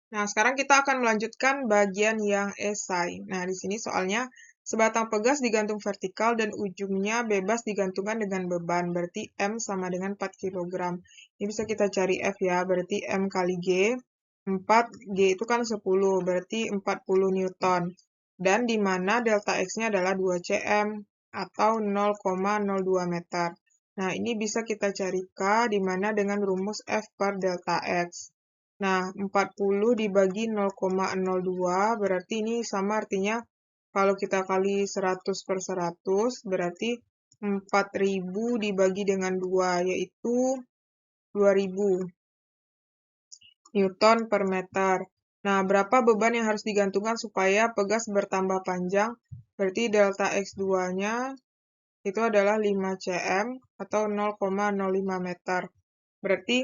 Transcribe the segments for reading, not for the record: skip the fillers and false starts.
Nah, sekarang kita akan melanjutkan bagian yang esai. Nah, di sini soalnya sebatang pegas digantung vertikal dan ujungnya bebas digantungkan dengan beban. Berarti M sama dengan 4 kg. Ini bisa kita cari F ya, berarti M kali G. 4, G itu kan 10, berarti 40 Newton. Dan di mana delta X-nya adalah 2 cm atau 0,02 meter. Nah, ini bisa kita cari K di mana dengan rumus F per delta X. Nah, 40 dibagi 0,02 berarti ini sama artinya kalau kita kali 100 per 100 berarti 4000 dibagi dengan 2 yaitu 2000 Newton per meter. Nah, berapa beban yang harus digantungkan supaya pegas bertambah panjang? Berarti delta X2-nya itu adalah 5 cm atau 0,05 meter. Berarti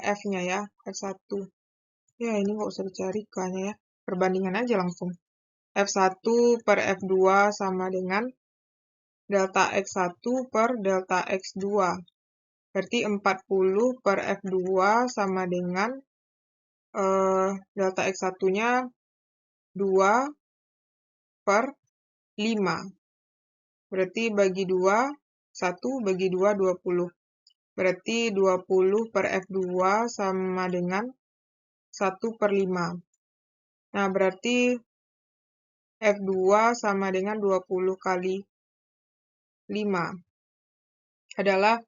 F-nya ya, F1. Ya, ini nggak usah dicari K-nya ya. Perbandingan aja langsung. F1 per F2 sama dengan delta X1 per delta X2. Berarti 40 per F2 sama dengan delta X1-nya 2 per 5. Berarti bagi 2, 1 bagi 2, 20. Berarti 20 per F2 sama dengan 1 per 5. Nah, berarti F2 sama dengan 20 kali 5 adalah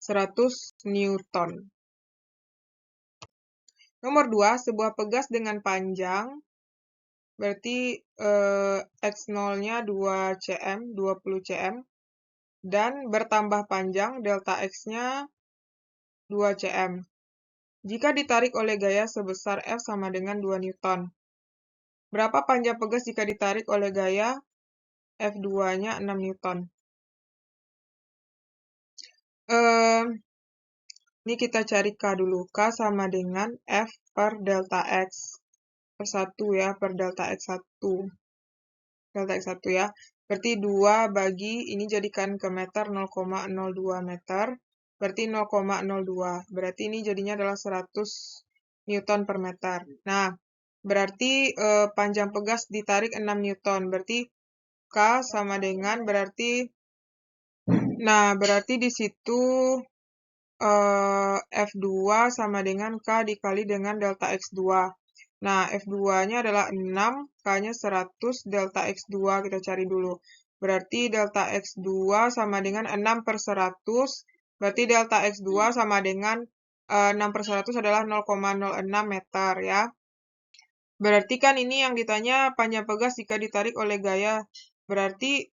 100 Newton. Nomor 2, sebuah pegas dengan panjang, berarti X0-nya 2 cm, 20 cm, dan bertambah panjang, delta X-nya 2 cm. Jika ditarik oleh gaya sebesar F sama dengan 2 Newton. Berapa panjang pegas jika ditarik oleh gaya F2-nya 6 Newton? Ini kita cari K dulu. K sama dengan F per delta X. Per 1 ya, per delta X1. Delta X1 ya. Berarti 2 bagi, ini jadikan ke meter, 0,02 meter. Berarti 0,02. Berarti ini jadinya adalah 100 Newton per meter. Nah, berarti panjang pegas ditarik 6 Newton. Berarti K sama dengan, berarti di situ F2 sama dengan K dikali dengan delta X2. Nah, F2-nya adalah 6, K-nya 100, delta X2 kita cari dulu. Berarti delta X2 sama dengan 6 per 100, berarti delta X2 sama dengan 6 per 100 adalah 0,06 meter ya. Berarti kan ini yang ditanya panjang pegas jika ditarik oleh gaya. Berarti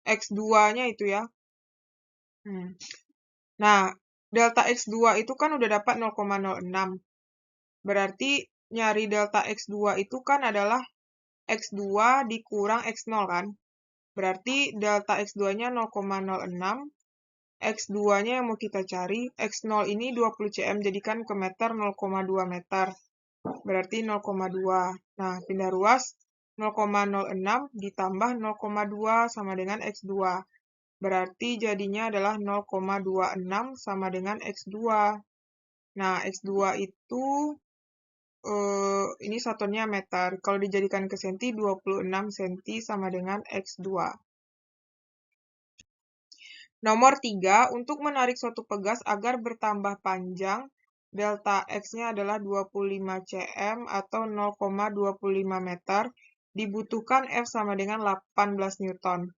X2-nya itu ya. Nah, delta X2 itu kan udah dapat 0,06. Berarti nyari delta X2 itu kan adalah X2 dikurang X0 kan. Berarti delta X2-nya 0,06. X2-nya yang mau kita cari. X0 ini 20 cm, jadikan ke meter 0,2 meter. Berarti 0,2. Nah, pindah ruas 0,06 ditambah 0,2 sama dengan X2. Berarti jadinya adalah 0,26 sama dengan X2. Nah, X2 itu, ini satunya meter. Kalau dijadikan ke senti, 26 senti sama dengan X2. Nomor 3, untuk menarik suatu pegas agar bertambah panjang, delta X-nya adalah 25 cm atau 0,25 meter, dibutuhkan F sama dengan 18 Newton.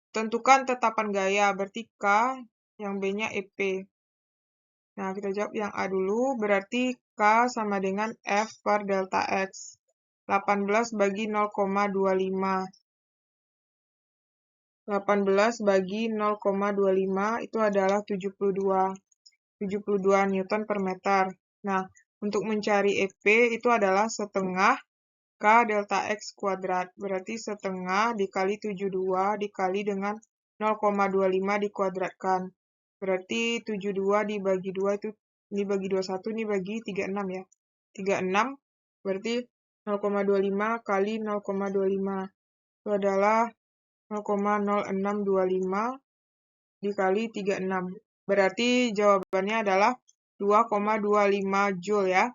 Tentukan tetapan gaya, berarti K, yang B-nya EP. Nah, kita jawab yang A dulu, berarti K sama dengan F per delta X. 18 bagi 0,25. 18 bagi 0,25 itu adalah 72. 72 Newton per meter. Nah, untuk mencari EP itu adalah setengah K delta X kuadrat. Berarti setengah dikali 72 dikali dengan 0,25 dikuadratkan. Berarti 72 dibagi 2 itu, ini bagi 21, ini bagi 36 ya. 36 berarti 0,25 kali 0,25. Itu adalah 0,0625 dikali 36. Berarti jawabannya adalah 2,25 Joule ya.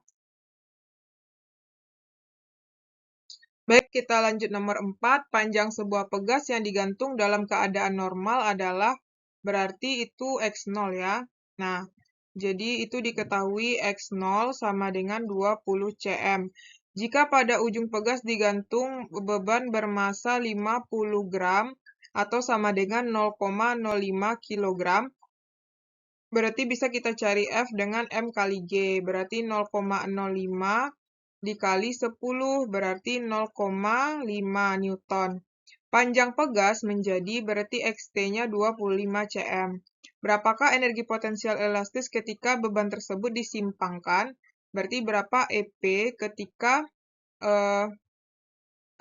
Baik, kita lanjut nomor 4. Panjang sebuah pegas yang digantung dalam keadaan normal adalah berarti itu X0 ya. Nah, jadi itu diketahui X0 sama dengan 20 cm. Jika pada ujung pegas digantung beban bermassa 50 gram atau sama dengan 0,05 kg, berarti bisa kita cari F dengan M kali G. Berarti 0,05 dikali 10 berarti 0,5 Newton. Panjang pegas menjadi berarti XT-nya 25 cm. Berapakah energi potensial elastis ketika beban tersebut disimpangkan? Berarti berapa EP ketika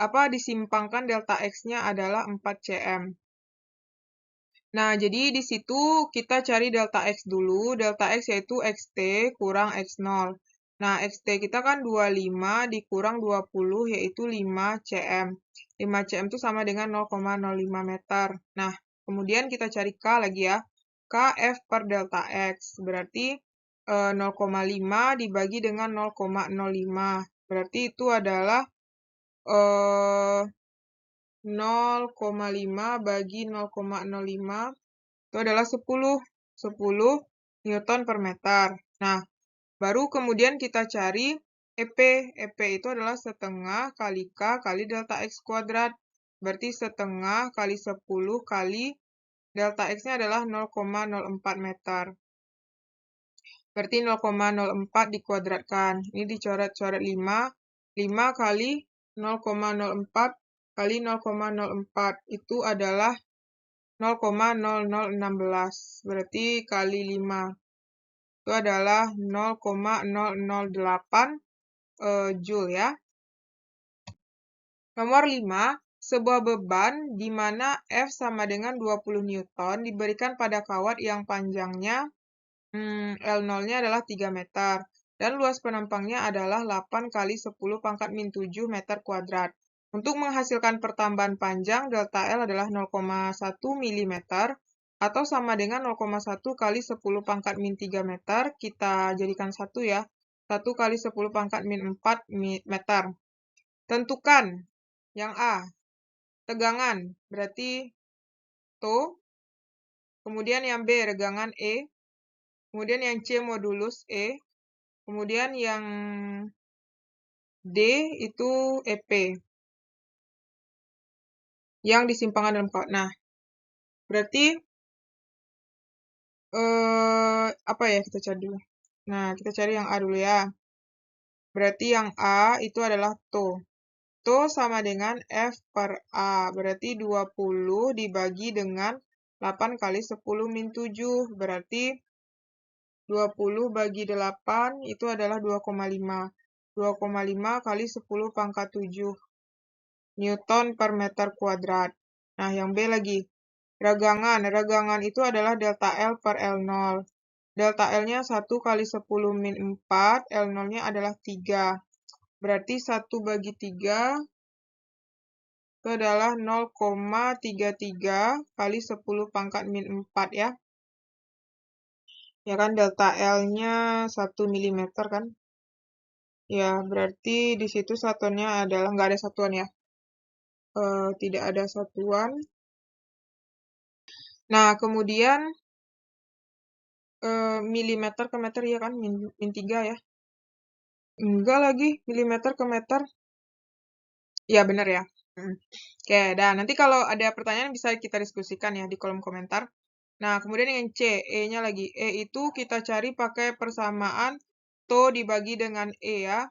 disimpangkan delta X-nya adalah 4 cm. Nah, jadi di situ kita cari delta X dulu. Delta X yaitu XT kurang X0. Nah, XT kita kan 25 dikurang 20 yaitu 5 cm. 5 cm itu sama dengan 0,05 meter. Nah, kemudian kita cari K lagi ya. K F per delta X. Berarti 0,5 dibagi dengan 0,05. Berarti itu adalah 0,5 bagi 0,05 itu adalah 10 Newton per meter. Nah, baru kemudian kita cari EP. EP itu adalah setengah kali K kali delta X kuadrat. Berarti setengah kali 10 kali delta X-nya adalah 0,04 meter. Berarti 0,04 dikuadratkan. Ini dicoret-coret 5. 5 kali 0,04 kali 0,04 itu adalah 0,0016. Berarti kali 5. Itu adalah 0,008 Joule ya. Nomor 5. Sebuah beban di mana F sama dengan 20 Newton diberikan pada kawat yang panjangnya L0-nya adalah 3 meter. Dan luas penampangnya adalah 8 kali 10 pangkat min 7 meter kuadrat. Untuk menghasilkan pertambahan panjang, delta L adalah 0,1 mm atau sama dengan 0,1 kali 10 pangkat min 3 meter. Kita jadikan 1 ya. 1 kali 10 pangkat min 4 meter. Tentukan yang A. Tegangan, berarti TO. Kemudian yang B, regangan E. Kemudian yang C, modulus E. Kemudian yang D itu EP. Yang disimpangkan dalam kawat. Nah, berarti apa ya kita cari dulu. Nah, kita cari yang A dulu ya. Berarti yang A itu adalah TO. TO sama dengan F per A. Berarti 20 dibagi dengan 8 kali 10 min 7. Berarti 20 bagi 8 itu adalah 2,5. 2,5 kali 10 pangkat 7 Newton per meter kuadrat. Nah, yang B lagi. Regangan. Regangan itu adalah delta L per L0. Delta L-nya 1 kali 10 min 4. L0-nya adalah 3. Berarti 1 bagi 3 itu adalah 0,33 kali 10 pangkat min 4 ya. Ya kan, delta L-nya 1 mm kan. Ya, berarti di situ satuannya adalah, nggak ada satuan ya. Tidak ada satuan. Nah, kemudian milimeter ke meter ya kan, min 3 ya. Enggak lagi, milimeter ke meter. Ya, benar ya. Oke, dan nanti kalau ada pertanyaan bisa kita diskusikan ya di kolom komentar. Nah, kemudian yang C, E-nya lagi. E itu kita cari pakai persamaan TO dibagi dengan E ya.